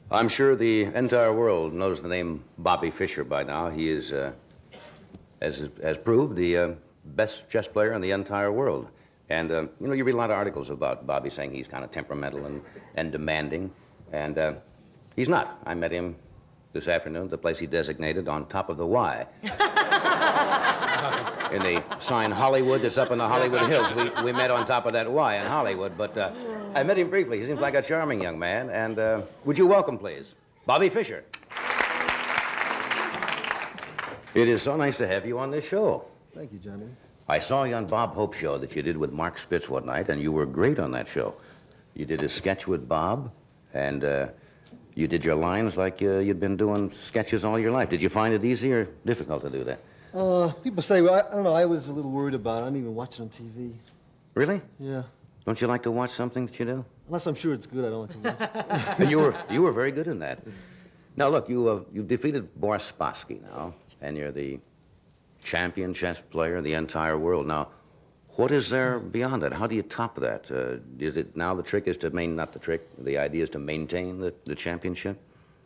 I'm sure the entire world knows the name Bobby Fischer by now. He is, as proved, the best chess player in the entire world. And, you know, you read a lot of articles about Bobby saying he's kind of temperamental and demanding. And he's not. I met him this afternoon at the place he designated on top of the Y. In the sign Hollywood that's up in the Hollywood Hills. We met on top of that Y in Hollywood. But I met him briefly. He seems like a charming young man. And would you welcome, please, Bobby Fischer. It is so nice to have you on this show. Thank you, Johnny. I saw you on Bob Hope's show that you did with Mark Spitz one night, and you were great on that show. You did a sketch with Bob, and you did your lines like you'd been doing sketches all your life. Did you find it easy or difficult to do that? People say, well, I don't know, I was a little worried about it. I didn't even watch it on TV. Really? Yeah. Don't you like to watch something that you do? Unless I'm sure it's good, I don't like to watch it. You were very good in that. Now, look, you defeated Boris Spassky now, and you're the champion chess player in the entire world. Now, what is there beyond that? How do you top that? Is it now the trick is to not the trick, the idea is to maintain the championship?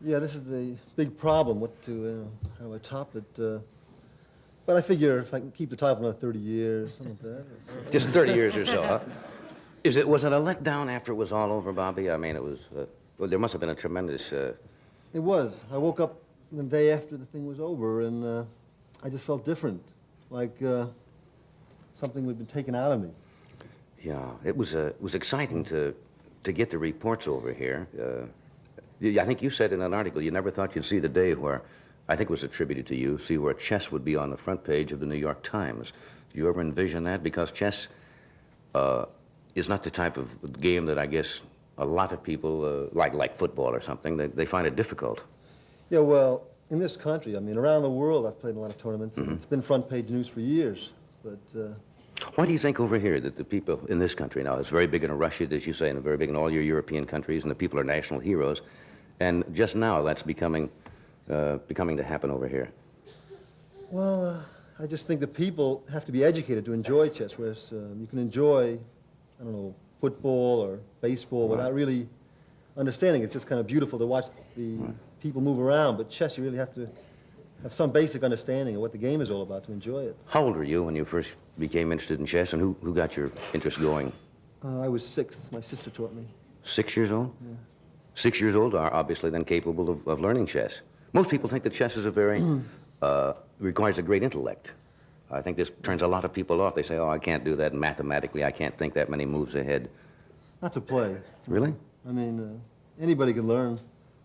Yeah, this is the big problem, how do I top it? But I figure if I can keep the title for another 30 years, something like that. Just 30 years or so, huh? Was it a letdown after it was all over, Bobby? I mean, it was, well, there must have been a tremendous... It was. I woke up the day after the thing was over, and I just felt different, like something had been taken out of me. Yeah, it was exciting to get the reports over here. I think you said in an article you never thought you'd see the day where, I think it was attributed to you, see where chess would be on the front page of the New York Times. Do you ever envision that? Because chess is not the type of game that I guess a lot of people, like football or something, they find it difficult. Yeah, well, in this country, I mean, around the world, I've played in a lot of tournaments, and it's been front page news for years, but... Why do you think over here that the people in this country now, it's very big in Russia, as you say, and very big in all your European countries, and the people are national heroes, and just now that's becoming to happen over here? Well, I just think that people have to be educated to enjoy chess, whereas you can enjoy, I don't know, football or baseball without really understanding. It's just kind of beautiful to watch the people move around, but chess, you really have to have some basic understanding of what the game is all about to enjoy it. How old were you when you first became interested in chess, and who got your interest going? I was 6. My sister taught me. 6 years old? Yeah. 6 years old are obviously then capable of learning chess. Most people think that chess is a very, requires a great intellect. I think this turns a lot of people off. They say, oh, I can't do that mathematically. I can't think that many moves ahead. Not to play. Really? I mean, anybody can learn.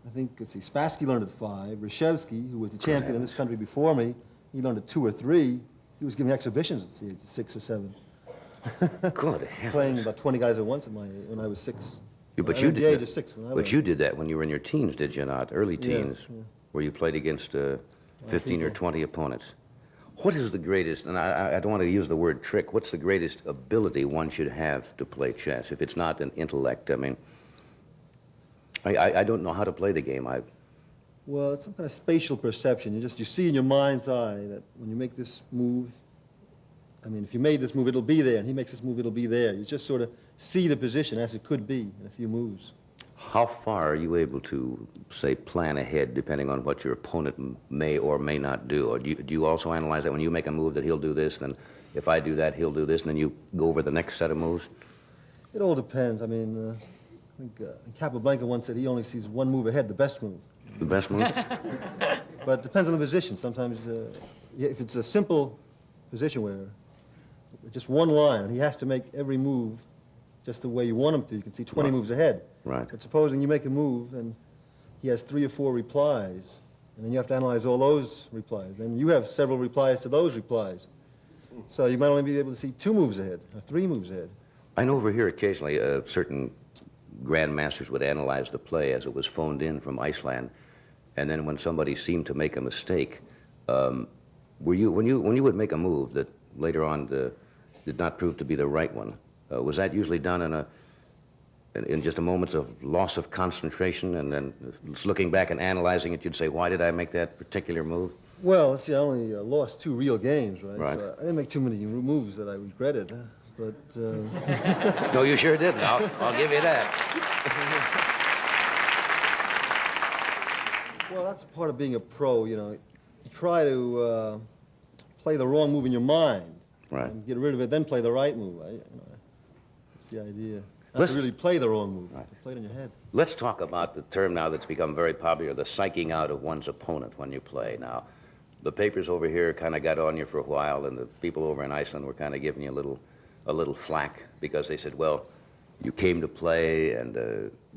I think, let's see, Spassky learned at 5. Reshevsky, who was the champion in this country before me, he learned at 2 or 3. He was giving exhibitions at the age of 6 or 7. Good heavens. Playing about 20 guys at once when I was 6. But you did the age of 6 when I But you did that when you were in your teens, did you not? Early teens, where you played against 15 or 20 opponents. What is the greatest, and I don't want to use the word trick, what's the greatest ability one should have to play chess? If it's not an intellect, I mean, I don't know how to play the game. Well, it's some kind of spatial perception. You see in your mind's eye that when you make this move, I mean, if you made this move, it'll be there, and he makes this move, it'll be there. You just sort of see the position as it could be in a few moves. How far are you able to, say, plan ahead depending on what your opponent may or may not do? Or do you also analyze that when you make a move that he'll do this, then if I do that, he'll do this, and then you go over the next set of moves? It all depends. I mean, I think Capablanca once said he only sees one move ahead, the best move. The best move? But it depends on the position. Sometimes, if it's a simple position where just one line, and he has to make every move just the way you want him to, you can see 20 moves ahead. Right. But supposing you make a move and he has 3 or 4 replies, and then you have to analyze all those replies. Then you have several replies to those replies. So you might only be able to see 2 moves ahead, or 3 moves ahead. I know over here occasionally certain grandmasters would analyze the play as it was phoned in from Iceland, and then when somebody seemed to make a mistake, when you would make a move that later on did not prove to be the right one, was that usually done in just a moment of loss of concentration, and then looking back and analyzing it, you'd say, why did I make that particular move? Well, let's see, I only lost 2 real games, right? Right. So I didn't make too many moves that I regretted, but... No, you sure didn't. I'll give you that. Well, that's part of being a pro, you know. You try to play the wrong move in your mind. Right. And get rid of it, then play the right move. That's the idea. Not Let's- to really play the wrong move, Right. to play it in your head. Let's talk about the term now that's become very popular, the psyching out of one's opponent when you play. Now, the papers over here kind of got on you for a while, and the people over in Iceland were kind of giving you a little flack because they said, well, you came to play, and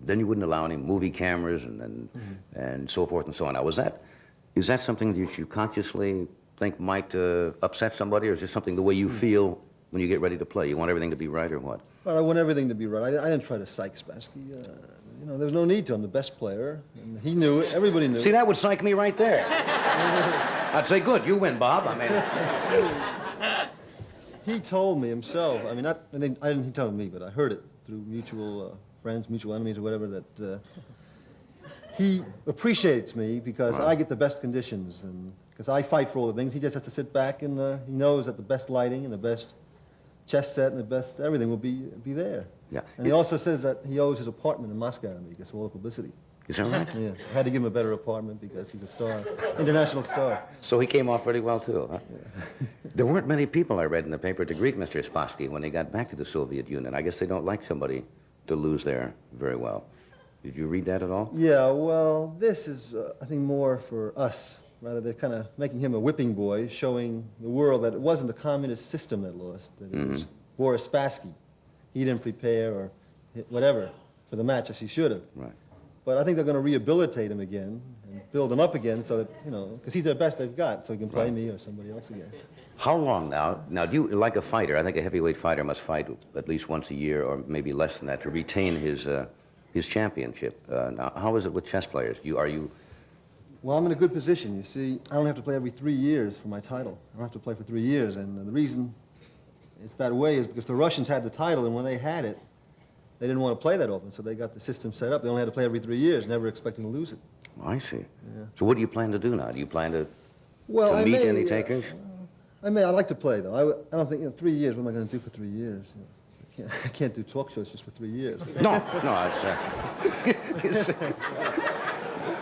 then you wouldn't allow any movie cameras and so forth and so on. Now, is that something that you consciously think might upset somebody, or is it something the way you feel when you get ready to play? You want everything to be right, or what? Well, I want everything to be right. I didn't try to psych Spassky. You know, there's no need to. I'm the best player, and he knew it. Everybody knew. See, that would psych me right there. I'd say, good, you win, Bob. I mean, He told me himself. I mean, he told me, but I heard it through mutual friends, mutual enemies, or whatever. That he appreciates me because Right. I get the best conditions, and because I fight for all the things. He just has to sit back, and he knows that the best lighting and the best chess set and the best everything will be there. Yeah. And he also says that he owes his apartment in Moscow to me because of all the publicity. is that right? Yeah, I had to give him a better apartment because he's a star, international star. So he came off pretty well, too, huh? There weren't many people I read in the paper to greet Mr. Spassky when he got back to the Soviet Union. I guess they don't like somebody to lose there very well. Did you read that at all? Yeah, well, this is, I think, more for us. Rather, they're kind of making him a whipping boy, showing the world that it wasn't the communist system that lost, that it was Boris Spassky. He didn't prepare or whatever for the match as he should have. Right. But I think they're going to rehabilitate him again and build him up again so that, you know, because he's the best they've got, so he can play Right. me or somebody else again. How long now? Now, do you, like a fighter, I think a heavyweight fighter must fight at least once a year or maybe less than that to retain his championship. Now, how is it with chess players? Are you... Well, I'm in a good position. You see, I don't have to play every 3 years for my title. I don't have to play for 3 years, and the reason it's that way is because the Russians had the title, and when they had it, they didn't want to play that often, so they got the system set up. They only had to play every 3 years, never expecting to lose it. I see. Yeah. So what do you plan to do now? Do you plan to I meet may, any takers? I'd like to play, though. I don't think, 3 years, what am I going to do for 3 years? I can't do talk shows just for 3 years. No, it's...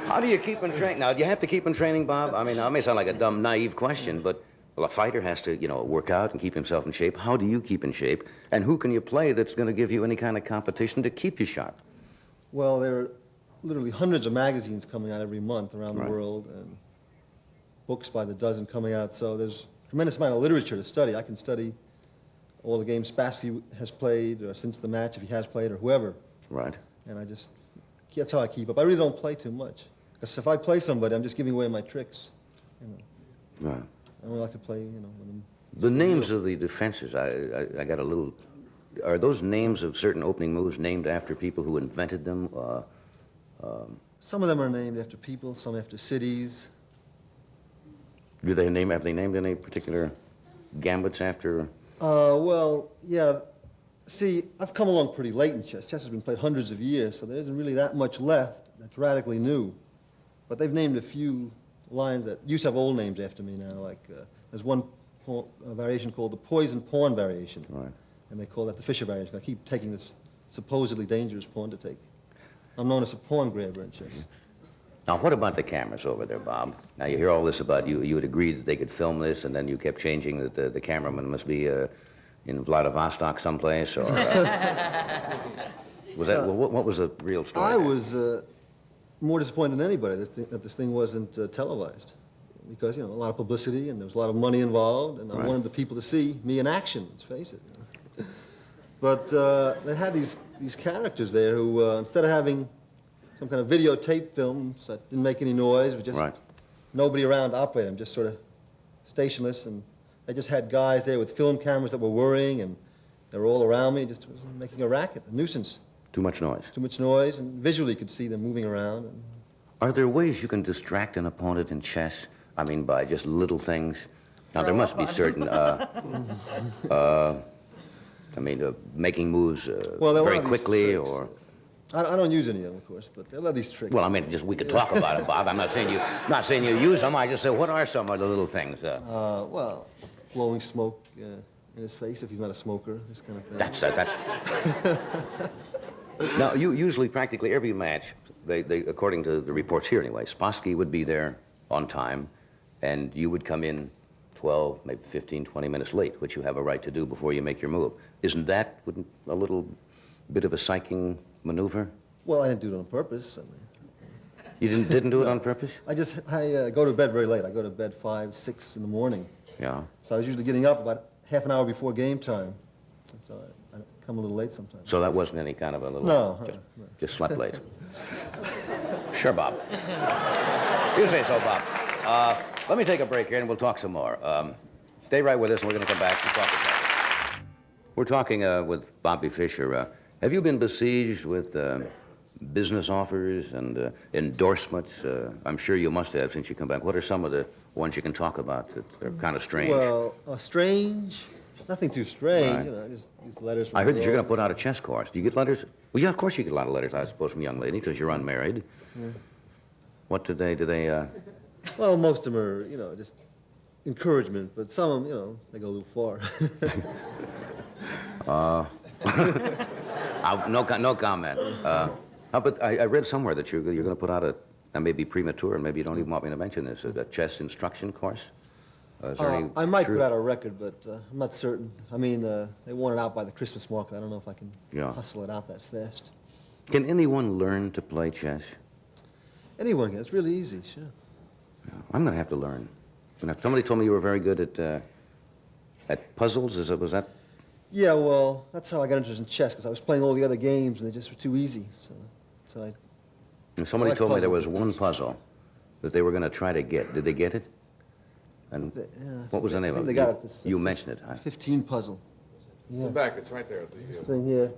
How do you keep in training? Now, do you have to keep in training, Bob? I mean, it may sound like a dumb, naive question, but well, a fighter has to, you know, work out and keep himself in shape. How do you keep in shape? And who can you play that's going to give you any kind of competition to keep you sharp? Well, there are literally hundreds of magazines coming out every month around Right. the world, and books by the dozen coming out, so there's a tremendous amount of literature to study. I can study all the games Spassky has played, or since the match, if he has played, or whoever. Right. And that's how I keep up. I really don't play too much. Because if I play somebody, I'm just giving away my tricks. You know. Right. I only like to play, you know, when I'm... The names of the defenses, I got a little... Are those names of certain opening moves named after people who invented them? Some of them are named after people, some after cities. Have they named any particular gambits after... Well, yeah. See, I've come along pretty late in chess. Chess has been played hundreds of years, so there isn't really that much left that's radically new. But they've named a few lines that used to have old names after me now, like there's one variation called the poison pawn variation. Right. And they call that the Fisher variation. I keep taking this supposedly dangerous pawn to take. I'm known as a pawn grabber in chess. Now, what about the cameras over there, Bob? Now, you hear all this about you would agree that they could film this, and then you kept changing that the cameraman must be in Vladivostok someplace, or... was that, what was the real story? I there? was more disappointed than anybody that this thing wasn't televised. Because, you know, a lot of publicity, and there was a lot of money involved, and I Right. wanted the people to see me in action, let's face it. You know. But they had these characters there who, instead of having some kind of videotape films that didn't make any noise, with just Right. nobody around to operate them, just sort of stationless, and they just had guys there with film cameras that were worrying, and they were all around me, just making a racket, a nuisance. Too much noise. Too much noise, and visually you could see them moving around. And Are there ways you can distract an opponent in chess? I mean, by just little things? Now, there must be certain, making moves Well, there very are these quickly, tricks. or... I don't use any of them, of course, but there are these tricks. Well, I mean, just we could talk about it, Bob. I'm not saying you use them. I just say, what are some of the little things? Well, blowing smoke in his face if he's not a smoker, this kind of thing. That's... Now, you usually, practically every match, according to the reports here anyway, Spassky would be there on time, and you would come in 12, maybe 15, 20 minutes late, which you have a right to do before you make your move. Isn't that a little bit of a psyching maneuver? Well, I didn't do it on purpose. I mean, you didn't do it on purpose? I go to bed very late. I go to bed 5, 6 in the morning. Yeah. So I was usually getting up about half an hour before game time. And so I come a little late sometimes. So that wasn't any kind of a little... No. Just slept late. Sure, Bob. You say so, Bob. Let me take a break here and we'll talk some more. Stay right with us and we're going to come back and talk about it. We're talking with Bobby Fischer. Have you been besieged with business offers and endorsements? I'm sure you must have since you come back. What are some of the ones you can talk about that are kind of strange? Well, strange? Nothing too strange. Right. You know, just letters from I heard that you're going to girls. put out a chess course. Do you get letters? Well, yeah, of course you get a lot of letters, I suppose, from young ladies because you're unmarried. Yeah. What do they... Well, most of them are, you know, just encouragement, but some of them, you know, they go a little far. No comment. But I read somewhere that you're going to put out I may be premature, and maybe you don't even want me to mention this, a chess instruction course? Is there any I might truth? put out a record, but I'm not certain. I mean, they want it out by the Christmas market. I don't know if I can hustle it out that fast. Can anyone learn to play chess? Anyone can. It's really easy, sure. I'm going to have to learn. Somebody told me you were very good at puzzles. Was that? Yeah, well, that's how I got interested in chess, because I was playing all the other games, and they just were too easy. So I... And somebody like told me there was puzzles. one puzzle that they were going to try to get. Did they get it? And what was the name of it? They got it. You mentioned it. 15 puzzle. In the back, it's right there. This thing here.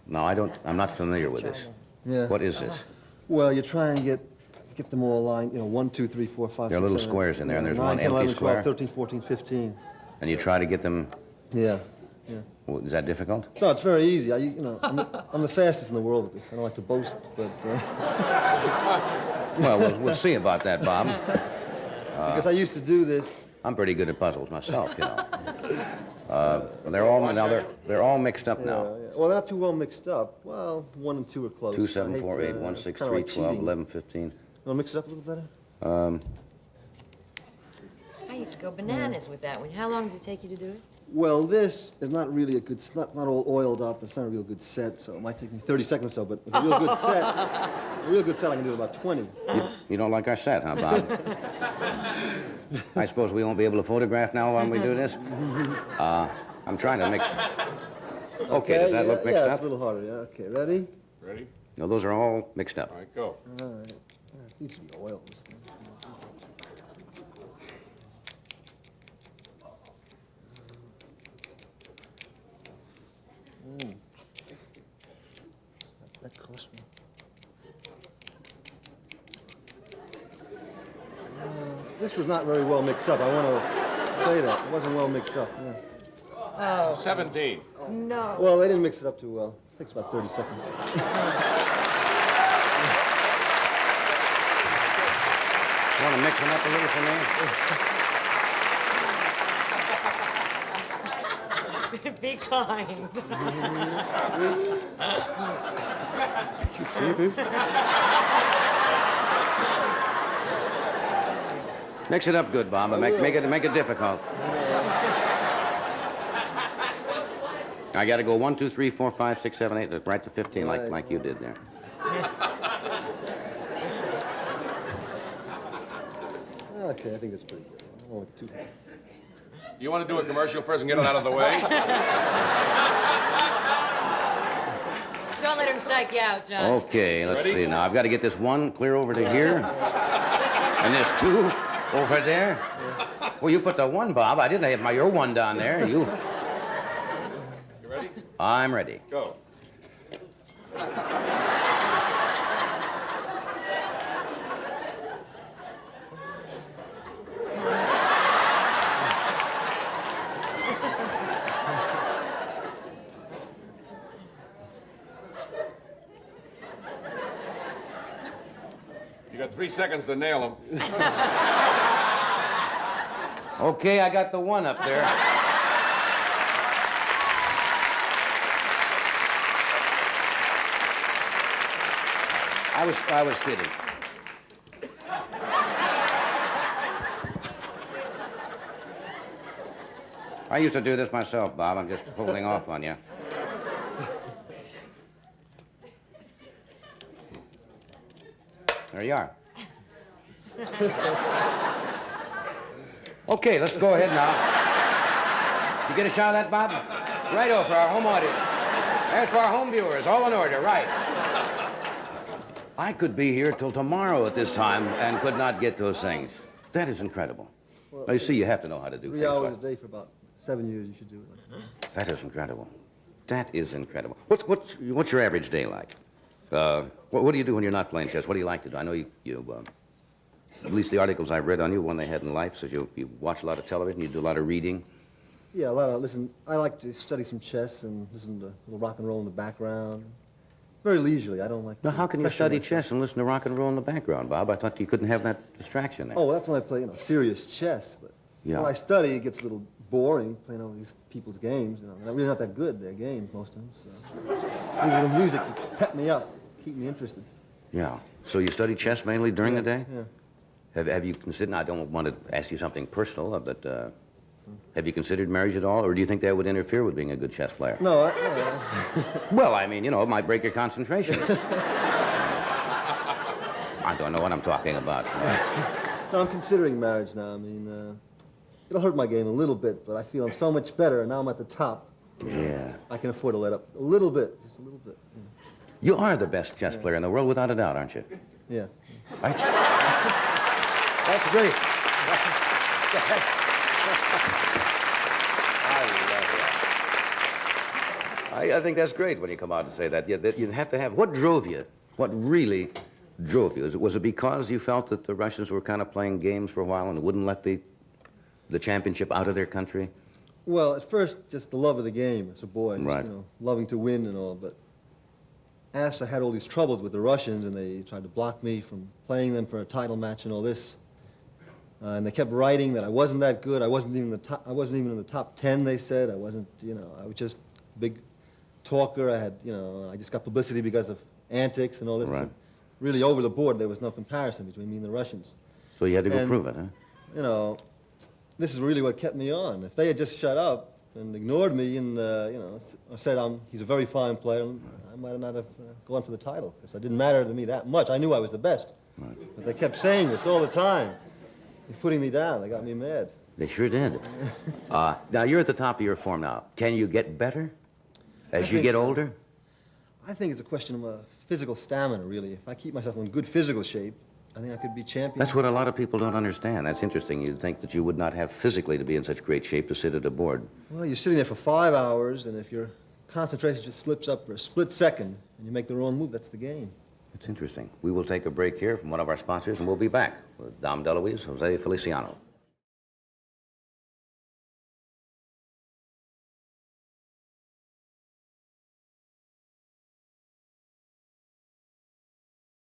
No, I'm not familiar with this. Yeah. What is this? Well, you try and get them all aligned, you know, 1, 2, 3, 4, 5, There are 6, little 7, squares in there, and there's 9, one 10, empty 11, 12, square? 13, 14, 15. And you try to get them... Yeah. Well, is that difficult? No, it's very easy. I'm the fastest in the world at this. I don't like to boast, but... Well, we'll see about that, Bob. because I used to do this. I'm pretty good at puzzles myself, you know. They're all mixed up now. Yeah. Well, they're not too well mixed up. Well, 1 and 2 are close. 2, 7, 4, 8, 1, it's 6, kinda 3, like 12, cheating. 11, 15. You want to mix it up a little better? I used to go bananas with that one. How long does it take you to do it? Well, this is not really a good, it's not all oiled up. It's not a real good set, so it might take me 30 seconds or so, but with a real good set, I can do about 20. You don't like our set, huh, Bob? I suppose we won't be able to photograph now while we do this? I'm trying to mix... Okay, does that look mixed yeah, up? it's a little harder, yeah. Okay, ready? Ready? No, those are all mixed up. All right, go. All right. It needs to be oiled, this thing. That cost me. This was not very well mixed up. I want to say that. It wasn't well mixed up. Yeah. 17. No. Well, they didn't mix it up too well. It takes about 30 seconds. You want to mix them up a little for me? Be kind. You see this? Mix it up good, Bob, and make it difficult. I got to go 1, 2, 3, 4, 5, 6, 7, 8, right to 15, like you did there. Okay, I think that's pretty good. I don't want too hard. You want to do a commercial first and get it out of the way? Don't let him psych you out, John. Okay, let's Ready? see now. I've got to get this 1 clear over to here, and this 2 over there. Well, you put the 1, Bob. I didn't have your 1 down there. You ready? I'm ready. Go. You got 3 seconds to nail them. Okay, I got the 1 up there. I was kidding. I used to do this myself, Bob. I'm just holding off on you. There you are. Okay, let's go ahead now. Did you get a shot of that, Bob? Righto, for our home audience. As for our home viewers, all in order, right. I could be here till tomorrow at this time and could not get those things. That is incredible. Well, you see, you have to know how to do 3 things. hours a day for about 7 years, you should do it like that. That is incredible. That is incredible. What's your average day like? What do you do when you're not playing chess? What do you like to do? I know you at least the articles I've read on you, one they had in Life, says you watch a lot of television, you do a lot of reading. Yeah, I like to study some chess and listen to a little rock and roll in the background. Very leisurely, I don't like Now, to how can you pressure study myself. chess and listen to rock and roll in the background, Bob? I thought you couldn't have that distraction there. Oh, well, that's when I play, serious chess, but Yeah. when I study, it gets a little boring playing over these people's games. They're really not that good, their games, most of them, so. I need a little music to pep me up, keep me interested. Yeah. So you study chess mainly during the day? Yeah. Have you considered, I don't want to ask you something personal, but have you considered marriage at all, or do you think that would interfere with being a good chess player? No, Well, I mean, it might break your concentration. I don't know what I'm talking about. No, I'm considering marriage now. I mean, it'll hurt my game a little bit, but I feel I'm so much better, and now I'm at the top. Yeah. I can afford to let up a little bit, just a little bit. You are the best chess player in the world, without a doubt, aren't you? Yeah. That's great. I think that's great when you come out and say that. Yeah, that you have to have. What drove you? What really drove you? Was it because you felt that the Russians were kind of playing games for a while and wouldn't let the championship out of their country? Well, at first, just the love of the game as a boy, just, Right. Loving to win and all. But as I had all these troubles with the Russians, and they tried to block me from playing them for a title match and all this, and they kept writing that I wasn't that good. I wasn't even in the top 10. They said I wasn't. I was just a big talker. I just got publicity because of antics and all this. Right. And really, over the board, there was no comparison between me and the Russians. So you had to go And- prove it, huh? This is really what kept me on. If they had just shut up and ignored me and, said he's a very fine player, I might not have gone for the title, because it didn't matter to me that much. I knew I was the best. Right. But they kept saying this all the time. They're putting me down. They got me mad. They sure did. Now, you're at the top of your form now. Can you get better as I you think get so. older? I think it's a question of physical stamina, really. If I keep myself in good physical shape, I think I could be champion. That's what a lot of people don't understand. That's interesting. You'd think that you would not have physically to be in such great shape to sit at a board. Well, you're sitting there for 5 hours, and if your concentration just slips up for a split second, and you make the wrong move, that's the game. It's interesting. We will take a break here from one of our sponsors, and we'll be back with Dom DeLuise, Jose Feliciano.